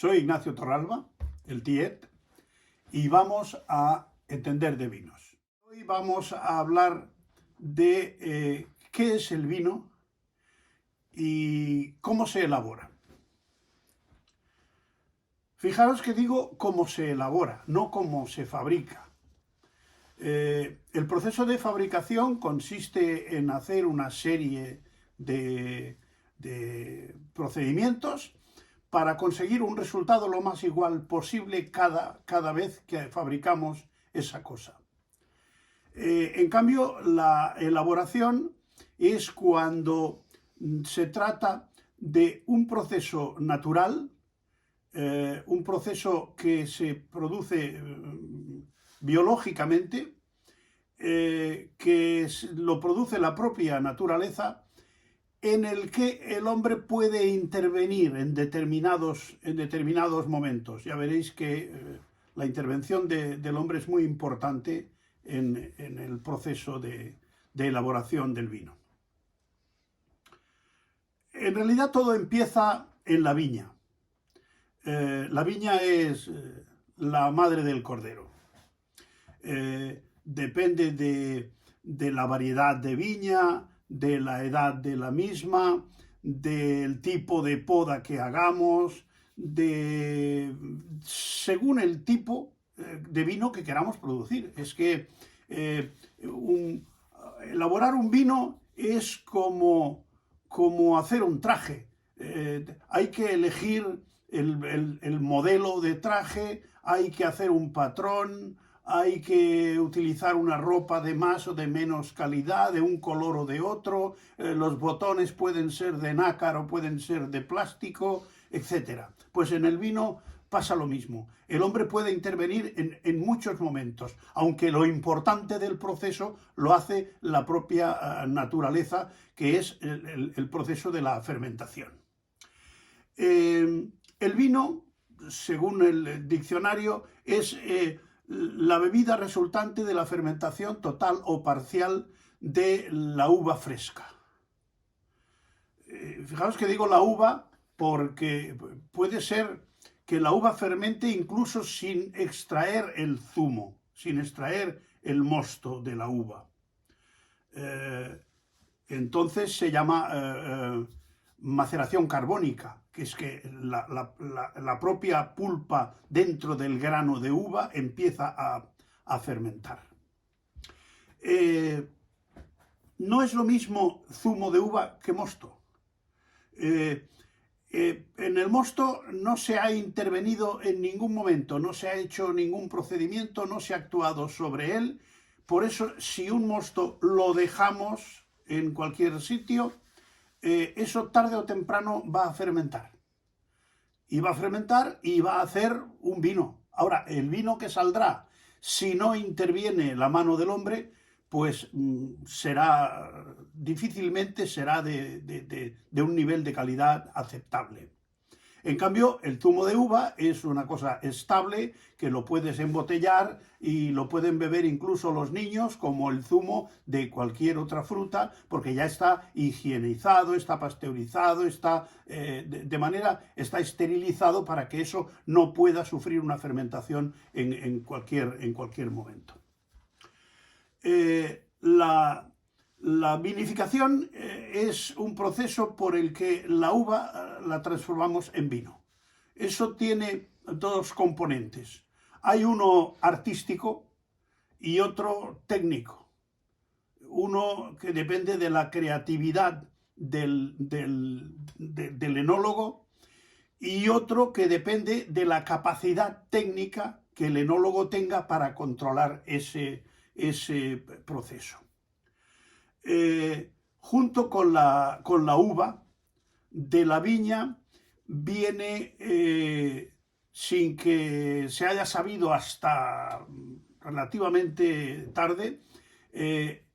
Soy Ignacio Torralba, el Tiet, y vamos a entender de vinos. Hoy vamos a hablar de qué es el vino y cómo se elabora. Fijaros que digo cómo se elabora, no cómo se fabrica. El proceso de fabricación consiste en hacer una serie de procedimientos para conseguir un resultado lo más igual posible cada vez que fabricamos esa cosa. En cambio, la elaboración es cuando se trata de un proceso natural, un proceso que se produce biológicamente, que lo produce la propia naturaleza, en el que el hombre puede intervenir en determinados momentos. Ya veréis que la intervención del hombre es muy importante en el proceso de elaboración del vino. En realidad todo empieza en la viña. La viña es la madre del cordero. Depende de la variedad de viña, de la edad de la misma, del tipo de poda que hagamos, según el tipo de vino que queramos producir. Es que elaborar un vino es como hacer un traje. Hay que elegir el modelo de traje, hay que hacer un patrón, hay que utilizar una ropa de más o de menos calidad, de un color o de otro, los botones pueden ser de nácar o pueden ser de plástico, etc. Pues en el vino pasa lo mismo. El hombre puede intervenir en muchos momentos, aunque lo importante del proceso lo hace la propia naturaleza, que es el proceso de la fermentación. El vino, según el diccionario, es la bebida resultante de la fermentación total o parcial de la uva fresca. Fijaos que digo la uva porque puede ser que la uva fermente incluso sin extraer el zumo, sin extraer el mosto de la uva. Entonces se llama maceración carbónica, que es que la propia pulpa dentro del grano de uva empieza a fermentar. No es lo mismo zumo de uva que mosto. En el mosto no se ha intervenido en ningún momento, no se ha hecho ningún procedimiento, no se ha actuado sobre él. Por eso, si un mosto lo dejamos en cualquier sitio, eso tarde o temprano va a fermentar. Y va a fermentar y va a hacer un vino. Ahora, el vino que saldrá, si no interviene la mano del hombre, pues difícilmente será de un nivel de calidad aceptable. En cambio, el zumo de uva es una cosa estable, que lo puedes embotellar y lo pueden beber incluso los niños, como el zumo de cualquier otra fruta, porque ya está higienizado, está pasteurizado, está esterilizado para que eso no pueda sufrir una fermentación en cualquier momento. La vinificación es un proceso por el que la uva la transformamos en vino. Eso tiene dos componentes. Hay uno artístico y otro técnico. Uno que depende de la creatividad del enólogo y otro que depende de la capacidad técnica que el enólogo tenga para controlar ese proceso. Junto con la uva de la viña viene, sin que se haya sabido hasta relativamente tarde,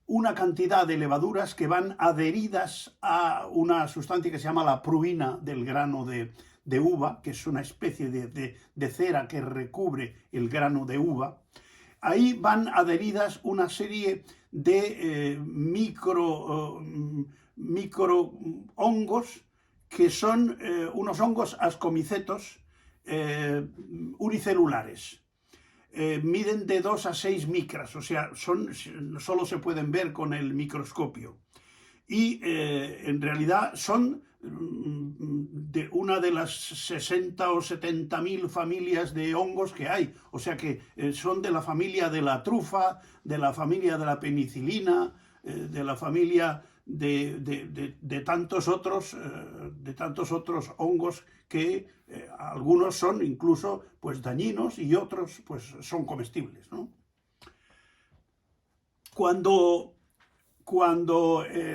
una cantidad de levaduras que van adheridas a una sustancia que se llama la pruina del grano de uva, que es una especie de cera que recubre el grano de uva. Ahí van adheridas una serie de micro hongos, que son unos hongos ascomicetos unicelulares. Miden de 2 a 6 micras, o sea, solo se pueden ver con el microscopio. Y en realidad son de una de las 60 o 70.000 familias de hongos que hay. O sea que son de la familia de la trufa, de la familia de la penicilina, de la familia de tantos otros hongos que algunos son incluso pues dañinos y otros pues son comestibles, ¿no? Cuando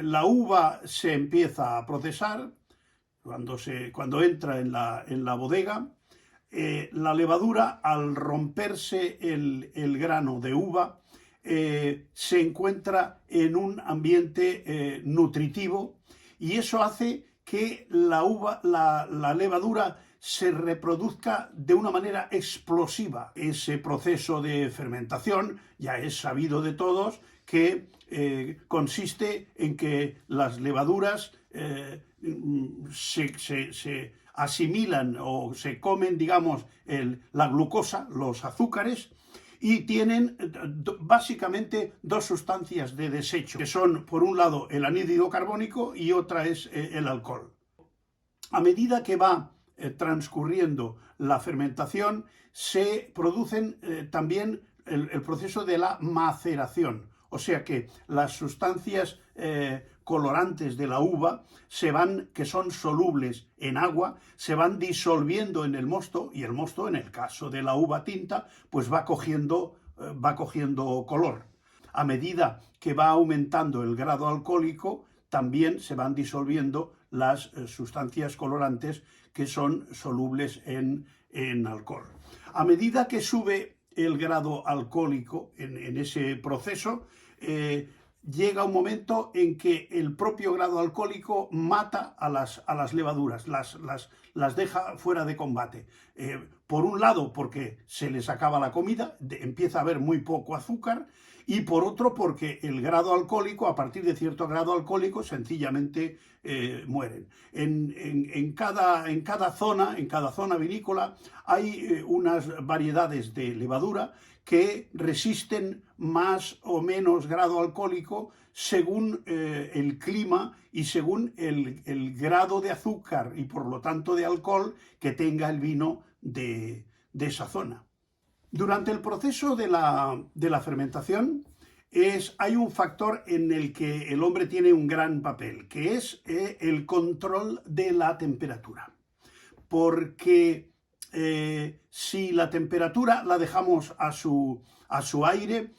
la uva se empieza a procesar, cuando entra en la bodega, la levadura, al romperse el grano de uva, se encuentra en un ambiente nutritivo, y eso hace que la levadura se reproduzca de una manera explosiva. Ese proceso de fermentación ya es sabido de todos, que consiste en que las levaduras se asimilan o se comen, digamos, la glucosa, los azúcares, y tienen básicamente dos sustancias de desecho, que son, por un lado, el anhídrido carbónico y otra es el alcohol. A medida que va transcurriendo la fermentación, se producen también el proceso de la maceración. O sea que las sustancias colorantes de la uva que son solubles en agua, se van disolviendo en el mosto, y el mosto, en el caso de la uva tinta, pues va cogiendo color. A medida que va aumentando el grado alcohólico, también se van disolviendo las sustancias colorantes que son solubles en alcohol. A medida que sube el grado alcohólico en ese proceso, llega un momento en que el propio grado alcohólico mata a las levaduras, las deja fuera de combate. Por un lado, porque se les acaba la comida, empieza a haber muy poco azúcar, y por otro, porque el grado alcohólico, a partir de cierto grado alcohólico, sencillamente mueren. En cada zona vinícola, hay unas variedades de levadura que resisten más o menos grado alcohólico según el clima y según el grado de azúcar y por lo tanto de alcohol que tenga el vino de esa zona. Durante el proceso de la fermentación hay un factor en el que el hombre tiene un gran papel, que es el control de la temperatura. Porque si la temperatura la dejamos a su aire,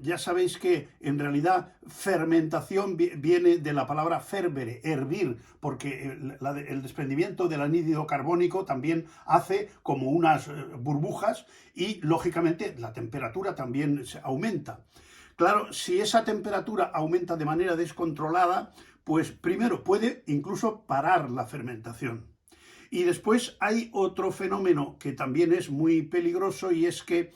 ya sabéis que en realidad fermentación viene de la palabra fervere, hervir, porque el desprendimiento del anhídrido carbónico también hace como unas burbujas, y lógicamente la temperatura también se aumenta. Claro, si esa temperatura aumenta de manera descontrolada, pues primero puede incluso parar la fermentación. Y después hay otro fenómeno que también es muy peligroso, y es que,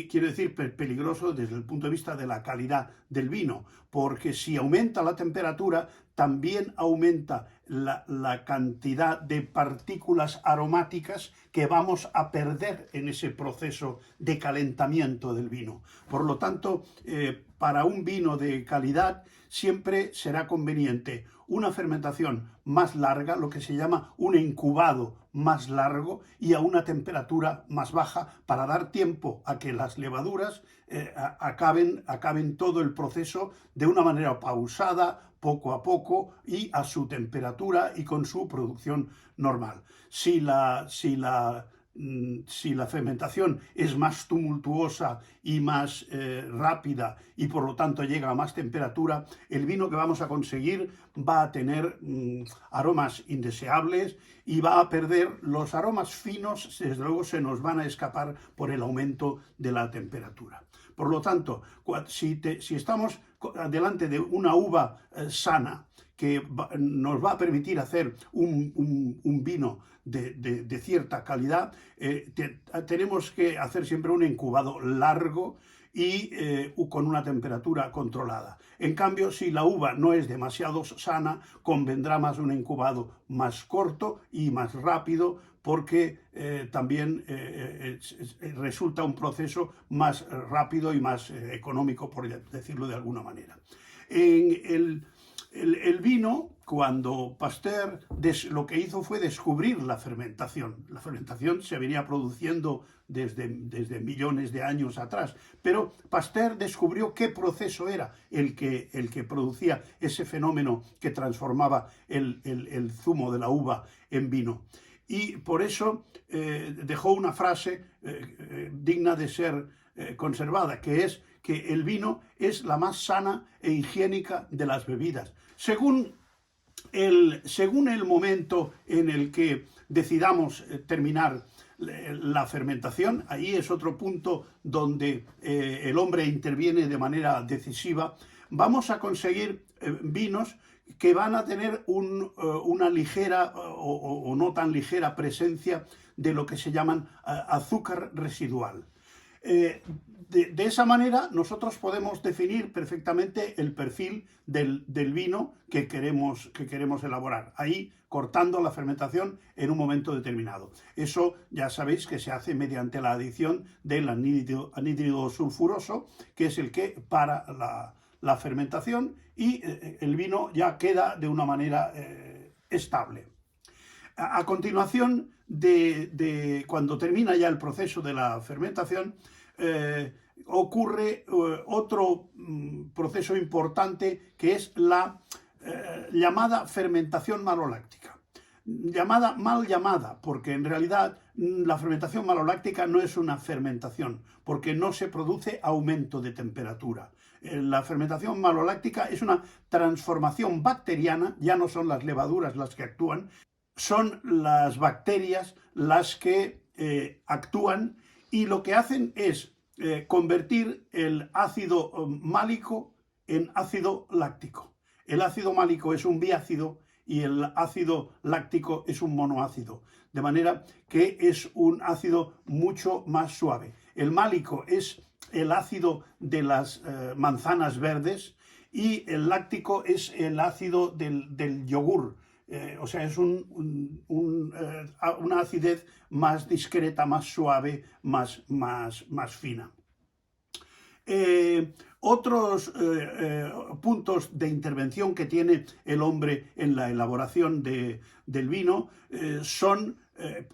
quiero decir peligroso desde el punto de vista de la calidad del vino, porque si aumenta la temperatura, también aumenta la cantidad de partículas aromáticas que vamos a perder en ese proceso de calentamiento del vino. Por lo tanto, para un vino de calidad siempre será conveniente una fermentación más larga, lo que se llama un incubado más largo y a una temperatura más baja, para dar tiempo a que las levaduras acaben todo el proceso de una manera pausada, poco a poco, y a su temperatura y con su producción normal. Si la fermentación es más tumultuosa y más rápida, y por lo tanto llega a más temperatura, el vino que vamos a conseguir va a tener aromas indeseables y va a perder los aromas finos. Desde luego se nos van a escapar por el aumento de la temperatura. Por lo tanto, si estamos delante de una uva sana, que nos va a permitir hacer un vino de cierta calidad, tenemos que hacer siempre un incubado largo y con una temperatura controlada. En cambio, si la uva no es demasiado sana, convendrá más un incubado más corto y más rápido, porque también resulta un proceso más rápido y más económico, por decirlo de alguna manera. En el vino, cuando Pasteur lo que hizo fue descubrir la fermentación. La fermentación se venía produciendo desde millones de años atrás, pero Pasteur descubrió qué proceso era el que producía ese fenómeno que transformaba el zumo de la uva en vino. Y por eso dejó una frase digna de ser conservada, que es que el vino es la más sana e higiénica de las bebidas. Según el momento en el que decidamos terminar la fermentación, ahí es otro punto donde el hombre interviene de manera decisiva, vamos a conseguir vinos que van a tener una ligera o no tan ligera presencia de lo que se llaman azúcar residual. De esa manera nosotros podemos definir perfectamente el perfil del vino que queremos elaborar, ahí cortando la fermentación en un momento determinado. Eso ya sabéis que se hace mediante la adición del anhídrido sulfuroso, que es el que para la fermentación, y el vino ya queda de una manera estable. A continuación cuando termina ya el proceso de la fermentación, ocurre otro proceso importante, que es la llamada fermentación maloláctica. Mal llamada, porque en realidad la fermentación maloláctica no es una fermentación, porque no se produce aumento de temperatura. La fermentación maloláctica es una transformación bacteriana, ya no son las levaduras las que actúan, son las bacterias las que actúan, y lo que hacen es convertir el ácido málico en ácido láctico. El ácido málico es un biácido y el ácido láctico es un monoácido, de manera que es un ácido mucho más suave. El málico es el ácido de las manzanas verdes y el láctico es el ácido del yogur. O sea, es una acidez más discreta, más suave, más fina. Otros puntos de intervención que tiene el hombre en la elaboración del vino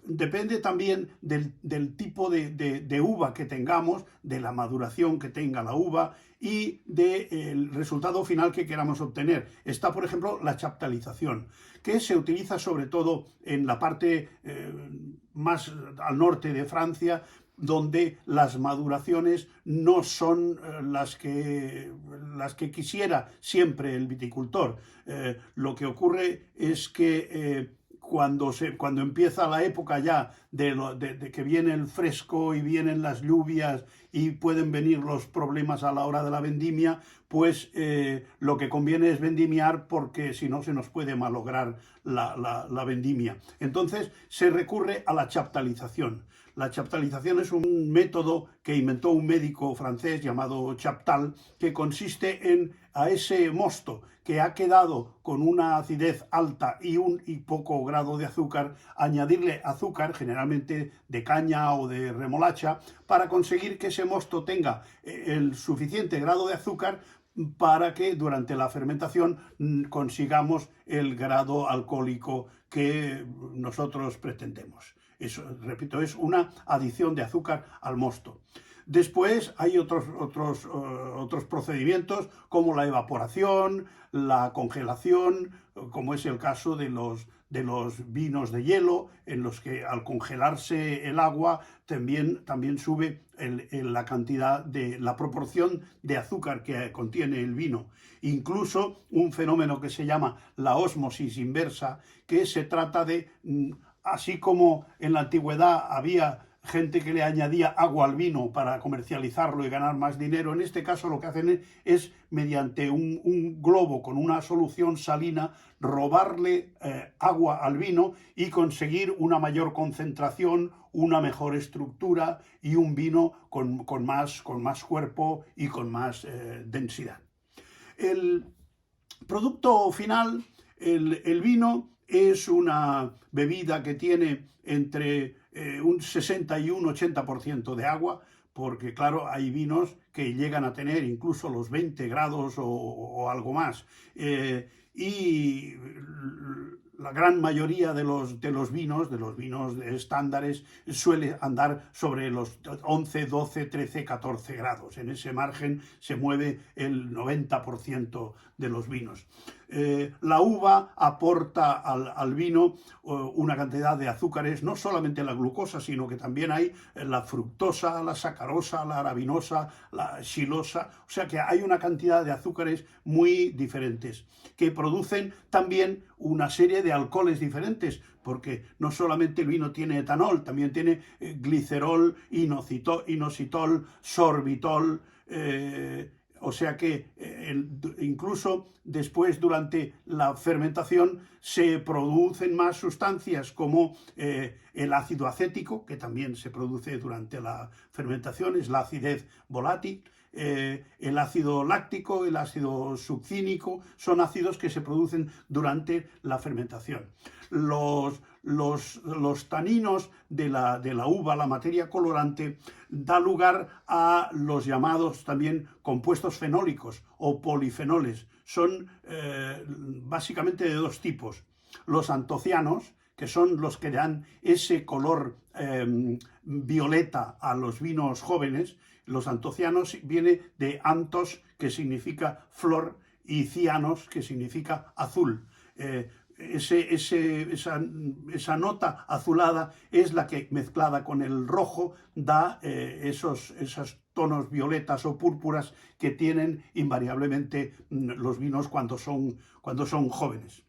depende también del tipo de uva que tengamos, de la maduración que tenga la uva y del resultado final que queramos obtener. Está, por ejemplo, la chaptalización, que se utiliza sobre todo en la parte más al norte de Francia, donde las maduraciones no son las que quisiera siempre el viticultor. Lo que ocurre es que cuando empieza la época ya de que viene el fresco y vienen las lluvias y pueden venir los problemas a la hora de la vendimia, pues lo que conviene es vendimiar, porque si no se nos puede malograr la vendimia. Entonces se recurre a la chaptalización. La chaptalización es un método que inventó un médico francés llamado Chaptal, que consiste en a ese mosto que ha quedado con una acidez alta y poco grado de azúcar, añadirle azúcar, generalmente de caña o de remolacha, para conseguir que ese mosto tenga el suficiente grado de azúcar para que durante la fermentación consigamos el grado alcohólico que nosotros pretendemos. Eso, repito, es una adición de azúcar al mosto. Después hay otros procedimientos, como la evaporación, la congelación, como es el caso de los vinos de hielo, en los que al congelarse el agua también sube la cantidad la proporción de azúcar que contiene el vino. Incluso un fenómeno que se llama la ósmosis inversa, que se trata de, así como en la antigüedad había gente que le añadía agua al vino para comercializarlo y ganar más dinero, en este caso lo que hacen es, mediante un globo con una solución salina, robarle agua al vino y conseguir una mayor concentración, una mejor estructura y un vino con más cuerpo y con más densidad. El producto final, el vino, es una bebida que tiene entre un 60 y un 80% de agua, porque claro, hay vinos que llegan a tener incluso los 20 grados o algo más. Y la gran mayoría de los vinos estándares, suele andar sobre los 11, 12, 13, 14 grados. En ese margen se mueve el 90% de los vinos. La uva aporta al vino una cantidad de azúcares, no solamente la glucosa, sino que también hay la fructosa, la sacarosa, la arabinosa, la xilosa, o sea que hay una cantidad de azúcares muy diferentes que producen también una serie de alcoholes diferentes, porque no solamente el vino tiene etanol, también tiene glicerol, inositol, sorbitol, o sea que incluso después, durante la fermentación, se producen más sustancias como el ácido acético, que también se produce durante la fermentación, es la acidez volátil. El ácido láctico, el ácido succínico, son ácidos que se producen durante la fermentación. Los taninos de la uva, la materia colorante, da lugar a los llamados también compuestos fenólicos o polifenoles. Son básicamente de dos tipos. Los antocianos, que son los que dan ese color violeta a los vinos jóvenes. Los antocianos viene de antos, que significa flor, y cianos, que significa azul. Esa nota azulada es la que, mezclada con el rojo, da esos tonos violetas o púrpuras que tienen invariablemente los vinos cuando son jóvenes.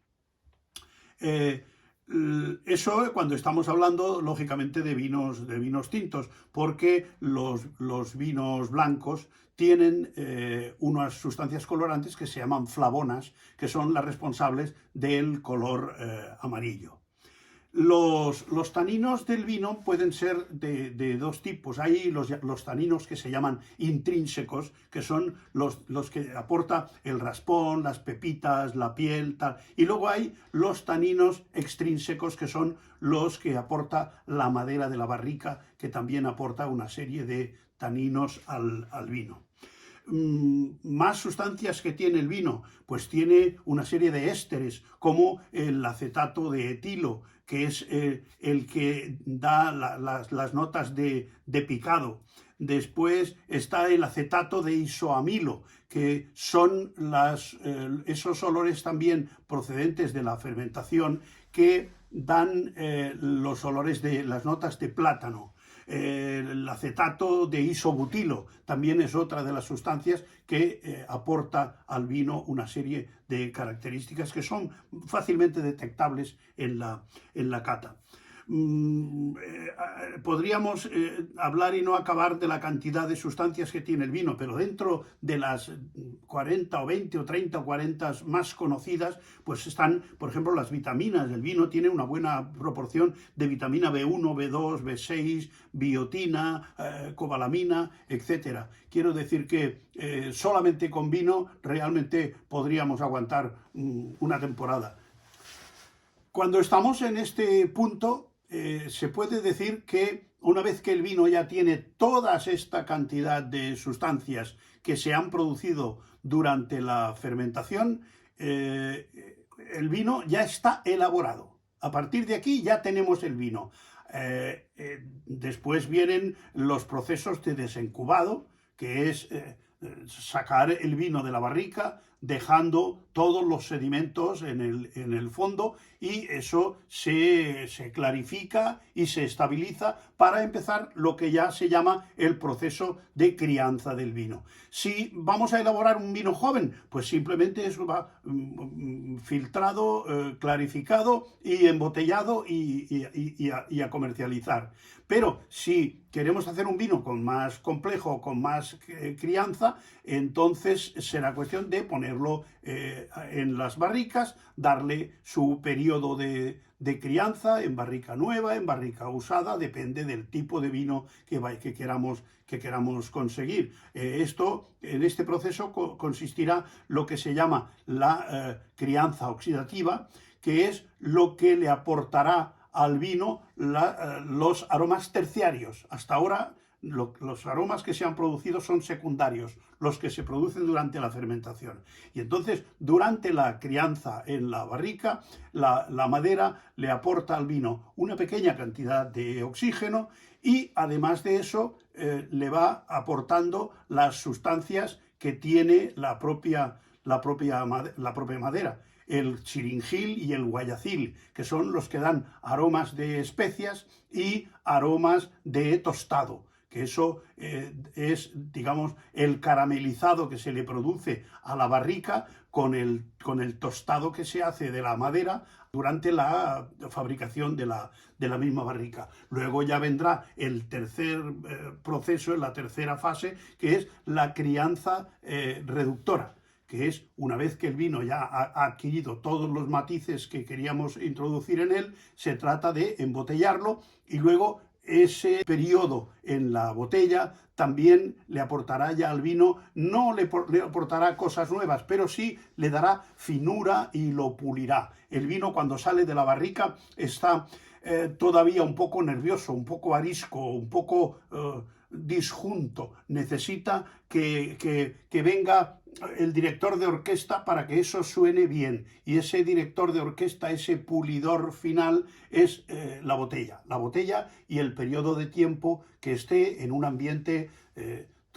Eso cuando estamos hablando, lógicamente, de vinos tintos, porque los vinos blancos tienen unas sustancias colorantes que se llaman flavonas, que son las responsables del color amarillo. Los taninos del vino pueden ser de dos tipos. Hay los taninos que se llaman intrínsecos, que son los que aporta el raspón, las pepitas, la piel, tal. Y luego hay los taninos extrínsecos, que son los que aporta la madera de la barrica, que también aporta una serie de taninos al vino. Más sustancias que tiene el vino, pues tiene una serie de ésteres, como el acetato de etilo, que es el que da las notas de picado. Después está el acetato de isoamilo, que son esos olores también procedentes de la fermentación, que dan los olores de las notas de plátano. El acetato de isobutilo también es otra de las sustancias que aporta al vino una serie de características que son fácilmente detectables en la cata. Podríamos hablar y no acabar de la cantidad de sustancias que tiene el vino, pero dentro de las 40 o 20 o 30 o 40 más conocidas, pues están, por ejemplo, las vitaminas. El vino tiene una buena proporción de vitamina B1, B2, B6, biotina, cobalamina, etc. Quiero decir que solamente con vino realmente podríamos aguantar una temporada. Cuando estamos en este punto, se puede decir que una vez que el vino ya tiene toda esta cantidad de sustancias que se han producido durante la fermentación, el vino ya está elaborado. A partir de aquí ya tenemos el vino. Después vienen los procesos de desencubado, que es sacar el vino de la barrica, dejando todos los sedimentos en el fondo, y eso se clarifica y se estabiliza para empezar lo que ya se llama el proceso de crianza del vino. Si vamos a elaborar un vino joven, pues simplemente eso va filtrado, clarificado y embotellado y a comercializar. Pero si queremos hacer un vino más complejo, con más crianza, entonces será cuestión de ponerlo en las barricas, darle su periodo de crianza en barrica nueva, en barrica usada, depende del tipo de vino que queramos conseguir. En este proceso consistirá lo que se llama la crianza oxidativa, que es lo que le aportará al vino los aromas terciarios. Hasta ahora los aromas que se han producido son secundarios, los que se producen durante la fermentación. Y entonces, durante la crianza en la barrica, la madera le aporta al vino una pequeña cantidad de oxígeno y, además de eso, le va aportando las sustancias que tiene la propia madera, el chiringil y el guayacil, que son los que dan aromas de especias y aromas de tostado, que eso es, digamos, el caramelizado que se le produce a la barrica con el tostado que se hace de la madera durante la fabricación de la misma barrica. Luego ya vendrá el tercer proceso, la tercera fase, que es la crianza reductora, que es una vez que el vino ya ha adquirido todos los matices que queríamos introducir en él, se trata de embotellarlo y luego ese periodo en la botella también le aportará ya al vino, no le aportará cosas nuevas, pero sí le dará finura y lo pulirá. El vino cuando sale de la barrica está todavía un poco nervioso, un poco arisco, un poco disjunto. Necesita que venga el director de orquesta para que eso suene bien. Y ese director de orquesta, ese pulidor final, es la botella y el periodo de tiempo que esté en un ambiente,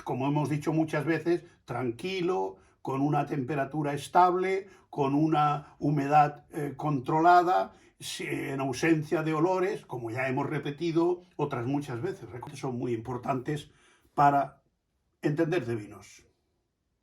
como hemos dicho muchas veces, tranquilo, con una temperatura estable, con una humedad controlada, en ausencia de olores, como ya hemos repetido otras muchas veces. Son muy importantes para entender de vinos.